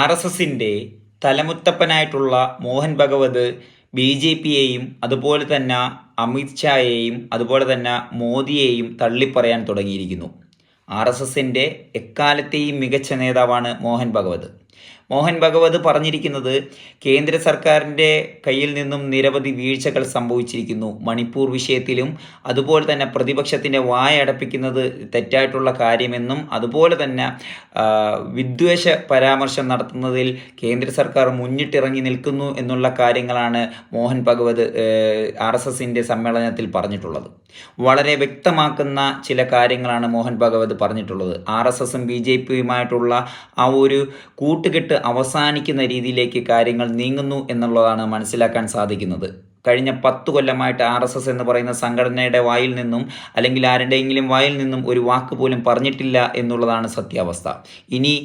RSSന്റെ തലമുത്തപ്പനായിട്ടുള്ള മോഹൻ ഭഗവത് BJPയെയും അതുപോലെ തന്നെ അമിത് ഷായെയും അതുപോലെ തന്നെ മോദിയെയും തള്ളിപ്പറയാൻ തുടങ്ങിയിരിക്കുന്നു. RSSന്റെ എക്കാലത്തെയും മികച്ച നേതാവാണ് മോഹൻ ഭഗവത്. മോഹൻ ഭഗവത് പറഞ്ഞിരിക്കുന്നത് കേന്ദ്ര സർക്കാരിൻ്റെ കയ്യിൽ നിന്നും നിരവധി വീഴ്ചകൾ സംഭവിച്ചിരിക്കുന്നു. മണിപ്പൂർ വിഷയത്തിലും അതുപോലെ തന്നെ പ്രതിപക്ഷത്തിൻ്റെ വായടപ്പിക്കുന്നത് തെറ്റായിട്ടുള്ള കാര്യമെന്നും അതുപോലെ തന്നെ വിദ്വേഷ പരാമർശം നടത്തുന്നതിൽ കേന്ദ്ര സർക്കാർ മുന്നിട്ടിറങ്ങി നിൽക്കുന്നു എന്നുള്ള കാര്യങ്ങളാണ് മോഹൻ ഭഗവത് RSSന്റെ സമ്മേളനത്തിൽ പറഞ്ഞിട്ടുള്ളത്. വളരെ വ്യക്തമാക്കുന്ന ചില കാര്യങ്ങളാണ് മോഹൻ ഭഗവത് പറഞ്ഞിട്ടുള്ളത്. RSSും BJPയുമായിട്ടുള്ള ആ ഒരു കൂട്ടുകെട്ട് അവസാനിക്കുന്ന രീതിയിലേക്ക് കാര്യങ്ങൾ നീങ്ങുന്നു എന്നുള്ളതാണ് മനസ്സിലാക്കാൻ സാധിക്കുന്നത്. കഴിഞ്ഞ 10 കൊല്ലമായിട്ട് RSS എന്ന് പറയുന്ന സംഘടനയുടെ വായിൽ നിന്നും അല്ലെങ്കിൽ ആരുടെയെങ്കിലും വായിൽ നിന്നും ഒരു വാക്ക് പോലും പറഞ്ഞിട്ടില്ല എന്നുള്ളതാണ് സത്യാവസ്ഥ. ഇനി